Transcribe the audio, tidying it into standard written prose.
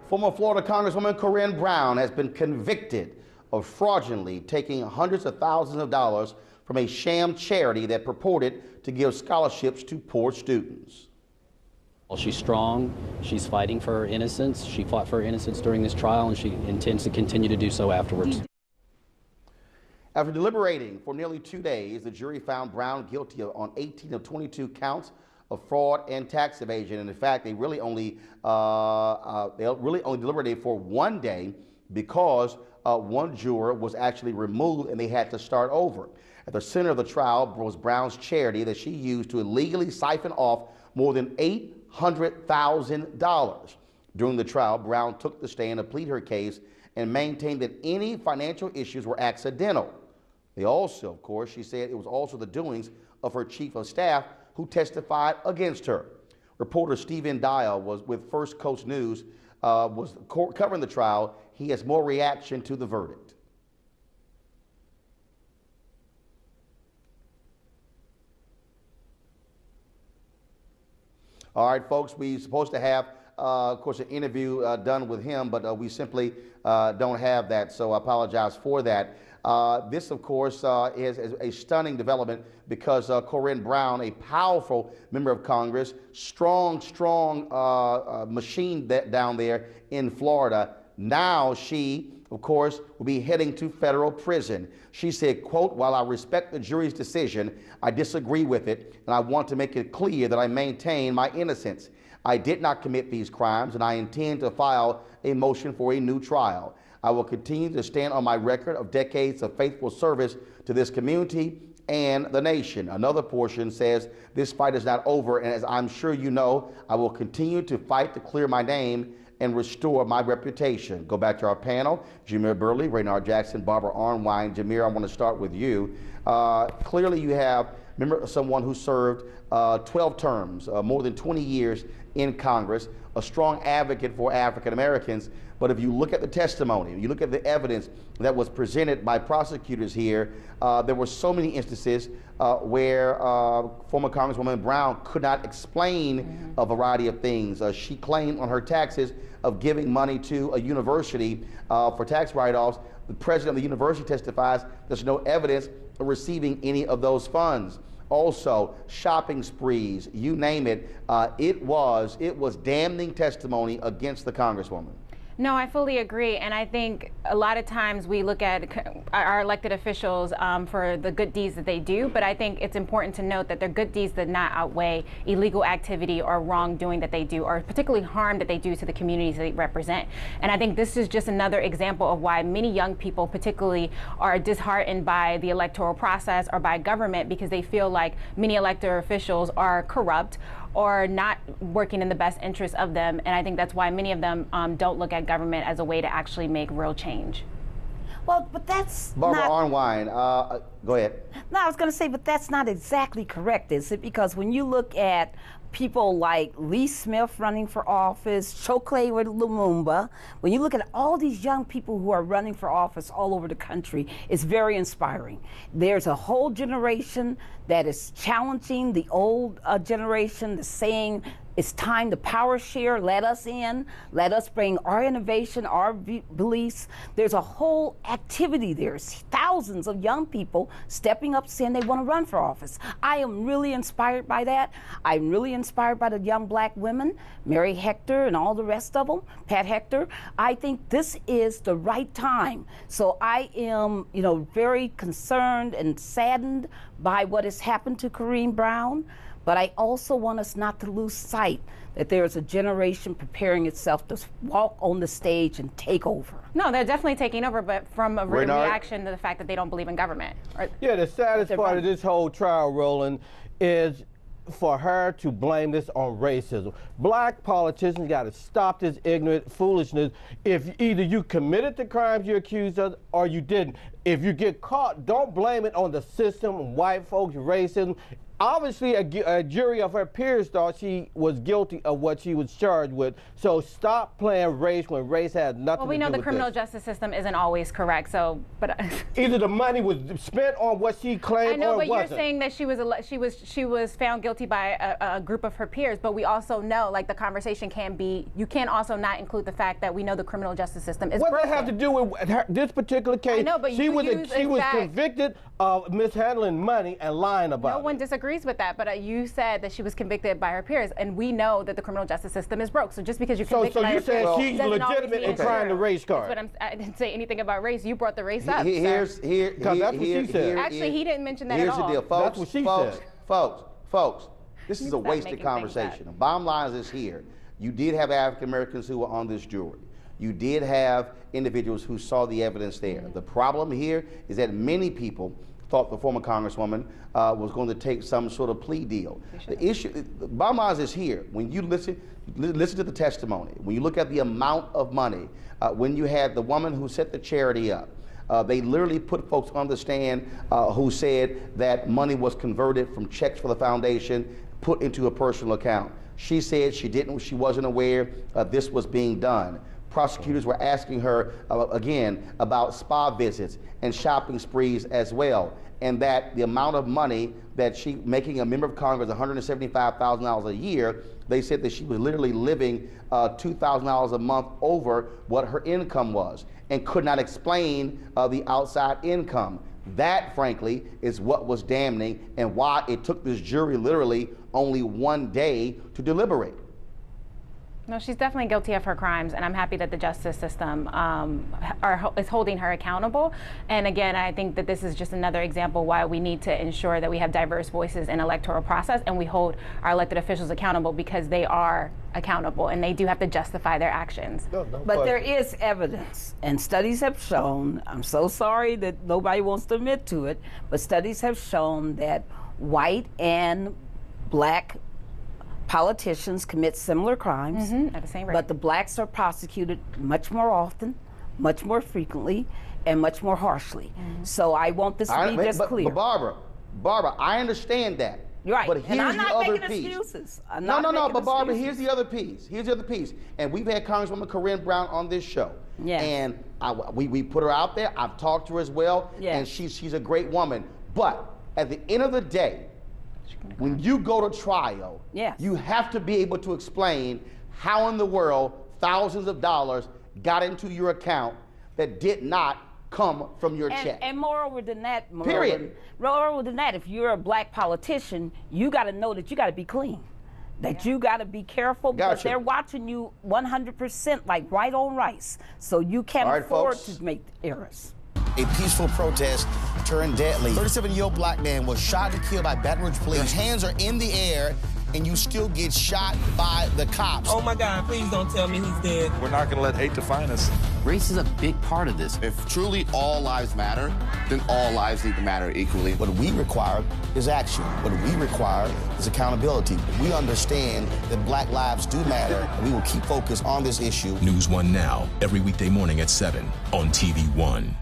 Former Florida Congresswoman Corrine Brown has been convicted of fraudulently taking hundreds of thousands of dollars from a sham charity that purported to give scholarships to poor students. Well, she's strong. She's fighting for her innocence. She fought for her innocence during this trial, and she intends to continue to do so afterwards. After deliberating for nearly 2 days, the jury found Brown guilty on 18 of 22 counts of fraud and tax evasion. And in fact, they really only deliberated for 1 day because one juror was actually removed and they had to start over. At the center of the trial was Brown's charity that she used to illegally siphon off more than $800,000. During the trial, Brown took the stand to plead her case and maintained that any financial issues were accidental. They also, of course, she said it was also the doings of her chief of staff who testified against her. Reporter Stephen Dial was with First Coast News, was covering the trial. He has more reaction to the verdict. All right, folks, we're supposed to have, of course, an interview done with him, but we simply don't have that, so I apologize for that. This, of course, is a stunning development because Corrine Brown, a powerful member of Congress, strong machine down there in Florida. Now she, of course, will be heading to federal prison. She said, quote, "While I respect the jury's decision, I disagree with it, and I want to make it clear that I maintain my innocence. I did not commit these crimes, and I intend to file a motion for a new trial. I will continue to stand on my record of decades of faithful service to this community and the nation." Another portion says, "This fight is not over, and as I'm sure you know, I will continue to fight to clear my name and restore my reputation." Go back to our panel. Jameer Burley, Raynard Jackson, Barbara Arnwine. Jameer, I want to start with you. Clearly you have someone who served 12 terms, more than 20 years in Congress, a strong advocate for African Americans. But if you look at the testimony, you look at the evidence that was presented by prosecutors here, there were so many instances where former Congresswoman Brown could not explain a variety of things. She claimed on her taxes of giving money to a university for tax write-offs. The president of the university testifies there's no evidence of receiving any of those funds. Also, shopping sprees, you name it, it was damning testimony against the Congresswoman. No, I fully agree, and I think a lot of times we look at our elected officials for the good deeds that they do, but I think it's important to note that their good deeds did not outweigh illegal activity or wrongdoing that they do, or particularly harm that they do to the communities they represent. And I think this is just another example of why many young people particularly are disheartened by the electoral process or by government, because they feel like many elected officials are corrupt or not working in the best interest of them. And I think that's why many of them don't look at government as a way to actually make real change. Well, but that's Barbara Arnwine, go ahead. No, I was going to say, but that's not exactly correct, is it? Because when you look at people like Lee Smith running for office, Chokwe Lumumba, when you look at all these young people who are running for office all over the country, it's very inspiring. There's a whole generation that is challenging the old generation, saying it's time to power share, let us in, let us bring our innovation, our beliefs. There's a whole activity there. Thousands of young people stepping up saying they want to run for office. I am really inspired by that. I'm really inspired by the young black women, Mary Hector and all the rest of them, Pat Hector. I think this is the right time. So I am, very concerned and saddened by what has happened to Corrine Brown. But I also want us not to lose sight that there's a generation preparing itself to walk on the stage and take over. No, they're definitely taking over, but from a reaction to the fact that they don't believe in government. Yeah, the saddest part of this whole trial, Roland, is for her to blame this on racism. Black politicians got to stop this ignorant foolishness. If either you committed the crimes you're accused of or you didn't. If you get caught, don't blame it on the system, white folks, racism. Obviously, a jury of her peers thought she was guilty of what she was charged with. So stop playing race when race has nothing to do with this. Well, we know the criminal justice system isn't always correct. So, but either the money was spent on what she claimed, I know, or but wasn't. you're saying that she was found guilty by a group of her peers. But we also know, like, the conversation can be. You can also not include the fact that we know the criminal justice system is. What broken. does that have to do with this particular case? I know, but she was convicted of mishandling money and lying about it. No one disagrees with that, but you said that she was convicted by her peers, and we know that the criminal justice system is broke. So just because you're convicted by your peers, so you're saying she's legitimate in trying the race card? But I didn't say anything about race. You brought the race up. Because that's what she said. Actually, he didn't mention that at all. Here's the deal, folks. That's what she said. Folks. This is a wasted conversation. The bottom line is this here. You did have African Americans who were on this jury. You did have individuals who saw the evidence there. The problem here is that many people thought the former Congresswoman was going to take some sort of plea deal. The bottom line is here. When you listen to the testimony, when you look at the amount of money, when you had the woman who set the charity up, they literally put folks on the stand who said that money was converted from checks for the foundation, put into a personal account. She said she wasn't aware this was being done. Prosecutors were asking her, again, about spa visits and shopping sprees as well, and that the amount of money that she, making a member of Congress $175,000 a year, they said that she was literally living $2,000 a month over what her income was and could not explain the outside income. That, frankly, is what was damning and why it took this jury literally only one day to deliberate. No, she's definitely guilty of her crimes, and I'm happy that the justice system is holding her accountable. And again, I think that this is just another example why we need to ensure that we have diverse voices in electoral process, and we hold our elected officials accountable because they are accountable, and they do have to justify their actions. But there is evidence, and studies have shown, I'm so sorry that nobody wants to admit to it, but studies have shown that white and black politicians commit similar crimes, at the same rate. but the blacks are prosecuted much more often, much more frequently, and much more harshly. So I want this to be just clear. But Barbara, I understand that. Right, But here's and I'm the not other making piece. excuses. No, but Barbara, here's the other piece. Here's the other piece. And we've had Congresswoman Corrine Brown on this show. Yes. And we put her out there. I've talked to her as well. Yes. And she's a great woman. But at the end of the day, when you go to trial, yes, you have to be able to explain how in the world thousands of dollars got into your account that did not come from your check. And moreover than that, Period. if you're a black politician, you got to know that you got to be clean. That you got to be careful because they're watching you 100% like right on rice. So you can't afford to make errors. A peaceful protest turned deadly. 37-year-old black man was shot and killed by Baton Rouge police. His hands are in the air, and you still get shot by the cops. Oh my God, please don't tell me he's dead. We're not going to let hate define us. Race is a big part of this. If truly all lives matter, then all lives need to matter equally. What we require is action. What we require is accountability. We understand that black lives do matter, and we will keep focused on this issue. NewsOne Now, every weekday morning at 7 on TV1.